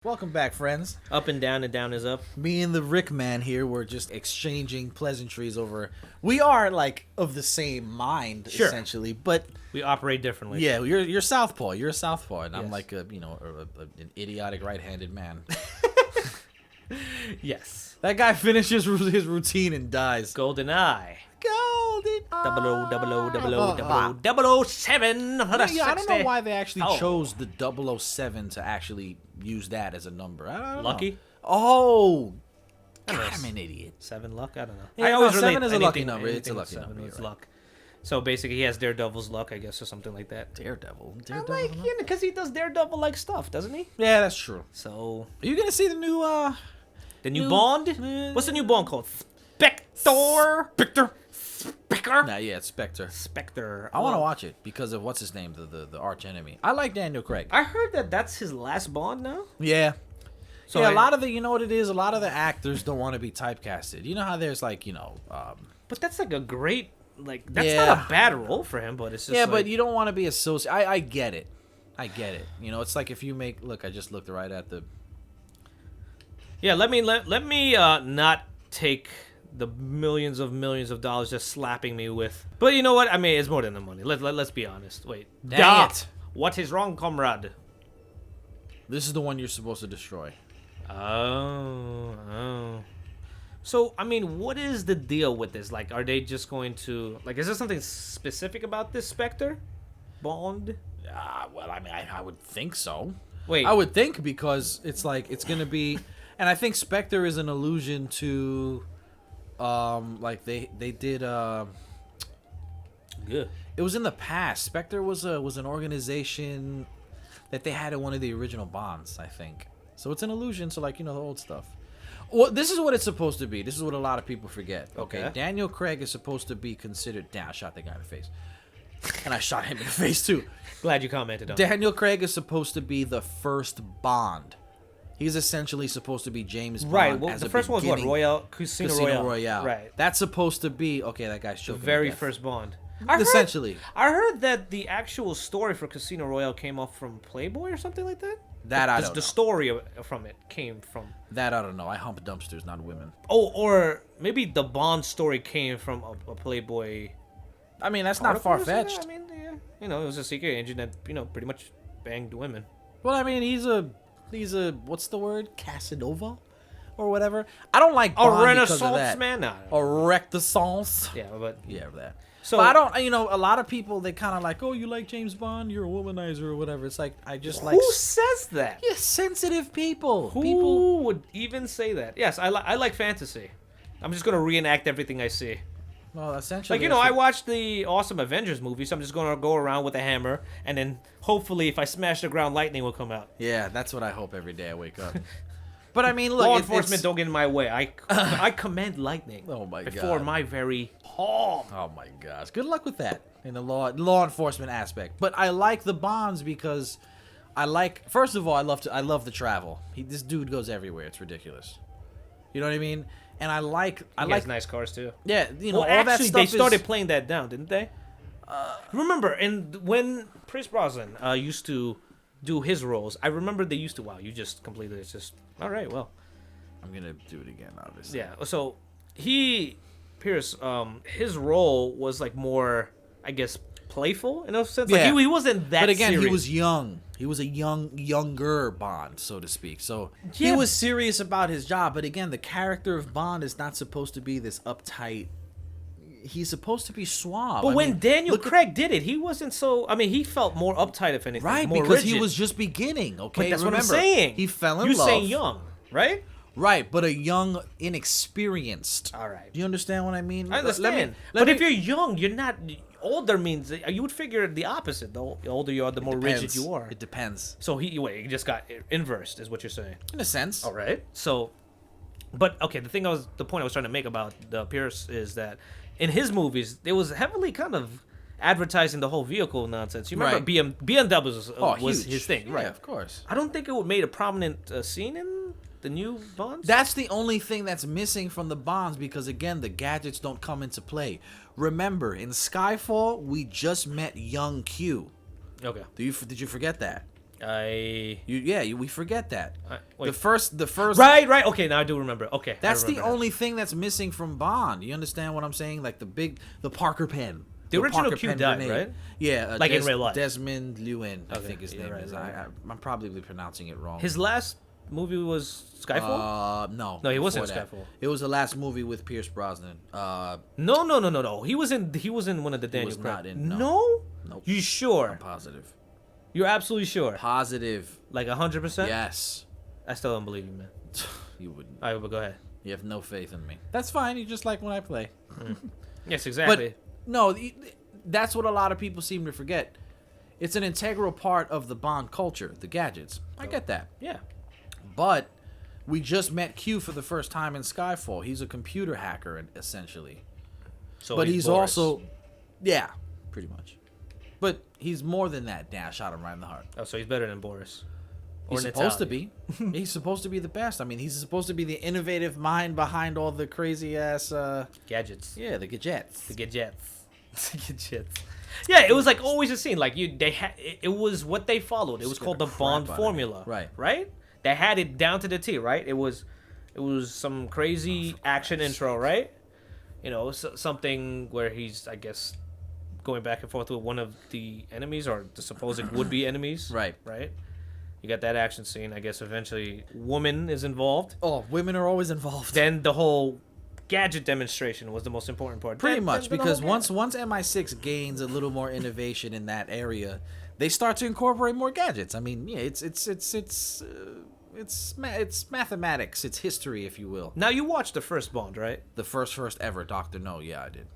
Welcome back, friends. Up and down is up. Me and the Rick man here were just exchanging pleasantries over. We are like of the same mind, Sure. essentially, but We operate differently. yeah, you're southpaw. You're a southpaw, and I'm Yes. like an idiotic right-handed man. Yes. That guy finishes his routine and dies. GoldenEye. Golden. 007. Yeah, I don't know why they actually Oh. chose the 007 to actually use that as a number. I don't Lucky? know. Oh, I don't know. God, I'm an idiot. 7 luck? I don't know. Yeah, I no, always 7 relate is a lucky anything- number. It's a anything lucky with 7 number, is you're right. luck. So basically, he has Daredevil's luck, I guess, or something like that. Daredevil. I Daredevil. like, you know, because he does Daredevil-like stuff, doesn't he? Yeah, that's true. So, Are you gonna see the new the new New- Bond? eh, What's the new Bond called? Spectre? Spectre? Spectre? Nah, yeah, it's Spectre. Spectre. I want to watch it because of what's his name, the arch enemy. I like Daniel Craig. I heard that that's his last Bond now. Yeah. So Yeah, a I- lot of the, you know what it is? A lot of the actors don't want to be typecasted. You know how there's like, But that's like a great, like, that's Yeah. not a bad role for him, but it's just yeah, like, but you don't want to be associated. I get it. I get it. You know, it's like if you make, look, I just looked right at the, yeah, let me not take the millions of dollars just slapping me with. But you know what? I mean, it's more than the money. Let's be honest. Wait. Dang it. What is wrong, comrade? this is the one you're supposed to destroy. Oh. So, I mean, what is the deal with this? Like, are they just going to, like, is there something specific about this Spectre? Bond? Well, I mean, I would think so. Wait. I would think because it's like it's gonna be, and I think Spectre is an allusion to, like they did. Good. It was in the past. Spectre was an organization that they had in one of the original Bonds, I think. So it's an allusion to, like, you know, the old stuff. Well, this is what it's supposed to be. This is what a lot of people forget. Okay, Okay. Daniel Craig is supposed to be considered. Damn, I shot the guy in the face, and I shot him in the face too. Glad you commented on it. Daniel Craig is supposed to be the first Bond. He's essentially supposed to be James Bond. Right. Well, as the a first one was what? beginning. Casino Royale. Right. That's supposed to be okay. That guy's The choking. very to death. first Bond. Essentially. I heard that the actual story for Casino Royale came off from Playboy or something like that. That I The- don't The know. story from it came from. That I don't know. I hump dumpsters, not women. Oh, or maybe the Bond story came from a Playboy. I mean, that's not article or far something? fetched. I mean, yeah, you know, it was a secret agent that pretty much banged women. Well, I mean, he's a what's the word? Casanova, or whatever. I don't like A Bond because of Renaissance that. man. Nah, A rectissance. yeah, but Yeah, that. So- but I don't. You know, a lot of people they kind of like, oh, you like James Bond? You're a womanizer or whatever. It's like I just like. who says that? Yeah, sensitive people. Who People. would even say that? Yes, I like fantasy. I'm just gonna reenact everything I see. Well, essentially, Like, you know, that's I what- watched the Awesome Avengers movie, so I'm just gonna go around with a hammer, and then hopefully, if I smash the ground, lightning will come out. Yeah, that's what I hope every day I wake up. But I mean, look, Law it- enforcement it's- don't get in my way. I command lightning. Oh my before God. my very palm. Oh my gosh! Good luck with that in the law enforcement aspect. But I like the Bonds because I like. First of all, I love the travel. This dude goes everywhere. It's ridiculous. You know what I mean? And I like. He has nice cars too. Yeah, you know, Well, all that actually, stuff they started is. playing that down, didn't they? Remember, and when Pierce Brosnan used to do his roles, I remember they used to. Wow, you just completely. It's just all right. Well, I'm gonna do it again, obviously. yeah. So Pierce, his role was like more, I guess, playful in a sense. Like Yeah. he wasn't that. But again, serious. he was young. He was a younger Bond, so to speak. So he Yeah. was serious about his job. But again, the character of Bond is not supposed to be this uptight. He's supposed to be suave. But I when mean, Daniel look at- Craig did it, he wasn't so. I mean, he felt more uptight, if anything. right, more because rigid. he was just beginning. Okay, But that's remember, what I'm saying. he fell in You're love. saying young, right? Right, but a young, inexperienced. All right. Do you understand what I mean? I understand. Let but me- if you're young, you're not. Older means you would figure the opposite. The older you are, the more rigid Depends. you are. It depends. So he just got inversed, is what you're saying. In a sense. All right. So, but okay, the point I was trying to make about the Pierce is that in his movies, it was heavily kind of advertising the whole vehicle nonsense. You remember Right. BMW was huge. his thing, Yeah, right? of course. I don't think it would made a prominent scene in the new Bonds. That's the only thing that's missing from the Bonds because, again, the gadgets don't come into play. Remember, in Skyfall, we just met young Q. okay. Did you forget that? We forget that. Wait. The first. Right. Okay, now I do remember. Okay, That's I the remember now. only thing that's missing from Bond. You understand what I'm saying? Like the Parker pen. The original Parker Q pen died, grenade. right? Yeah, Like in real life. Desmond Llewellyn, I Okay, think his yeah, name right, is. right, right. I'm probably pronouncing it wrong. His last movie was Skyfall. No. No, he wasn't before in that. Skyfall. It was the last movie with Pierce Brosnan. No. He was in one of the Daniel was Craig. not in, no. No? Nope. You sure? I'm positive. You're absolutely sure? Positive. Like 100%? Yes. I still don't believe you, man. You wouldn't. All right, but go ahead. You have no faith in me. That's fine. You just like when I play. Yes, exactly. But no, that's what a lot of people seem to forget. It's an integral part of the Bond culture, the gadgets. I get that. Yeah. But we just met Q for the first time in Skyfall. He's a computer hacker, essentially. So But he's Boris. also, yeah, pretty much. But he's more than that. Damn, I shot him right in the heart. Oh, so he's better than Boris. Or He's supposed to be. He's supposed to be the best. I mean, he's supposed to be the innovative mind behind all the crazy ass. Gadgets. Yeah, the gadgets. The gadgets. The gadgets. Yeah, it was like always a scene. Like it was what they followed. It was Scared called the the crap Bond out of formula. me. Right. Right. They had it down to the T. Right. It was some crazy action intro. Right. You know, something where he's, I guess, going back and forth with one of the enemies or the supposed would-be enemies. Right. Right. You got that action scene. I guess eventually woman is involved. Oh, women are always involved. Then the whole gadget demonstration was the most important part. Pretty Then much, the because whole once MI6 gains a little more innovation in that area, they start to incorporate more gadgets. I mean, yeah, it's mathematics, it's history, if you will. Now you watched the first Bond, right? The first ever Doctor No, yeah, I did.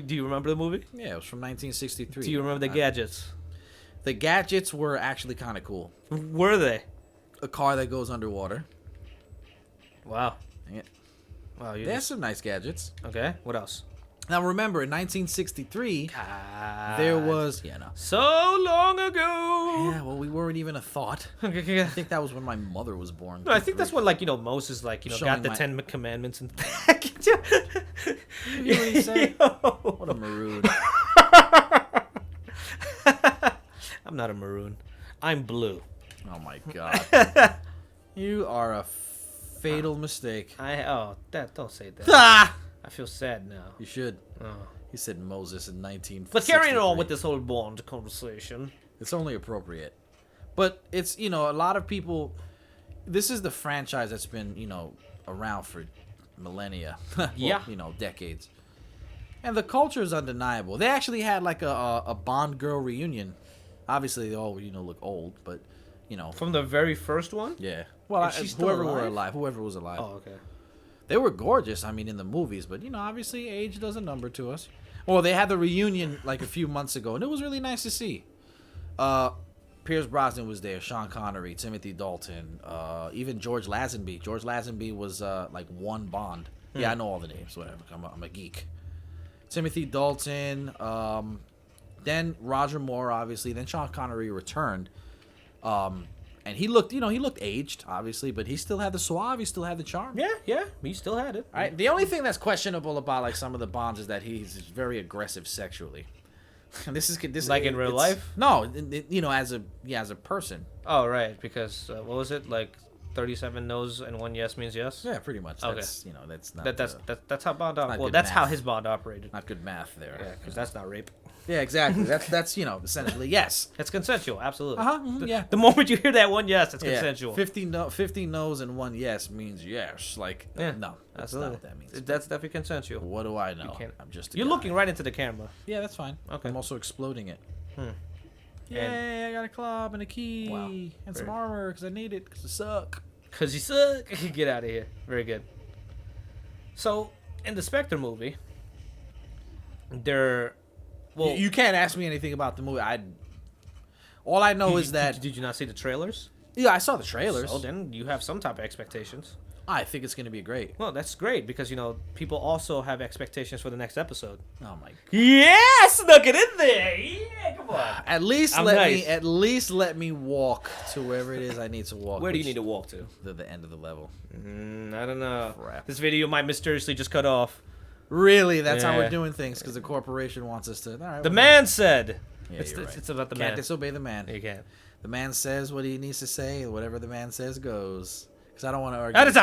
Do you remember the movie? Yeah, it was from 1963. Do you remember the gadgets? The gadgets were actually kind of cool. Were they? A car that goes underwater. Wow. Yeah. Wow. They have some nice gadgets. Okay. What else? Now remember, in 1963, there was so long ago. Yeah, well, we weren't even a thought. I think that was when my mother was born. No, I think that's when Moses Got Showing the my- 10 Commandments and. You hear what he said? What a maroon. I'm not a maroon. I'm blue. Oh my god. You are a fatal mistake. Don't say that. Ah! I feel sad now. You should. Oh. He said Moses in 1963. But carrying on with this whole Bond conversation. It's only appropriate. But it's, a lot of people... This is the franchise that's been, around for millennia. Well, Yeah. Decades. And the culture is undeniable. They actually had like a Bond girl reunion. Obviously, they all, look old, but, From the very first one? yeah. Well, And she's still whoever alive? whoever was alive. Oh, okay. They were gorgeous, I mean, in the movies, but, obviously age does a number to us. Well, they had the reunion like a few months ago, and it was really nice to see. Pierce Brosnan was there, Sean Connery, Timothy Dalton, even George Lazenby. George Lazenby was like one Bond. Yeah, I know all the names, whatever. I'm a geek. Timothy Dalton, then Roger Moore, obviously. Then Sean Connery returned. And he looked aged, obviously, but he still had the suave, he still had the charm. Yeah. He still had it. All right. The only thing that's questionable about like some of the Bonds is that he's very aggressive sexually. And this Like in real life? No, as a person. Oh, right. Because, what was it? Like 37 no's and 1 yes means yes? Yeah, pretty much. Okay. That's that's not That's how Bond operated. Well, good that's how math. his Bond operated. not good math there. Yeah, because that's not rape. Yeah, exactly. That's essentially yes. It's consensual, absolutely. Yeah. The moment you hear that one yes, it's Yeah. consensual. 50 no's and 1 yes means yes. Like Yeah, no, that's absolutely. not what that means. That's definitely consensual. What do I know? can't- I'm just a You're guy. looking right into the camera. Yeah, that's fine. Okay. I'm also exploding it. Hmm. Yay, I got a club and a key Wow. and some Very- armor because I need it because I suck. Because you suck. Get out of here. Very good. So, in the Spectre movie, well, You can't ask me anything about the movie. All I know is that Did you not see the trailers? yeah, I saw the trailers. So then you have some type of expectations. I think it's gonna be great. Well, that's great because people also have expectations for the next episode. Oh my god. Yeah, snuck it in there. Yeah, come on. At least I'm let me walk to wherever it is I need to walk. Where do you need to walk to? the end of the level? I don't know. Crap. This video might mysteriously just cut off. Really? That's how Yeah. we're doing things because the corporation wants us to. All right, The well, man said. Yeah, it's you're right. it's about the Can't man. disobey the man. You can't. The man says what he needs to say, and whatever the man says goes. Because I don't want to argue. That is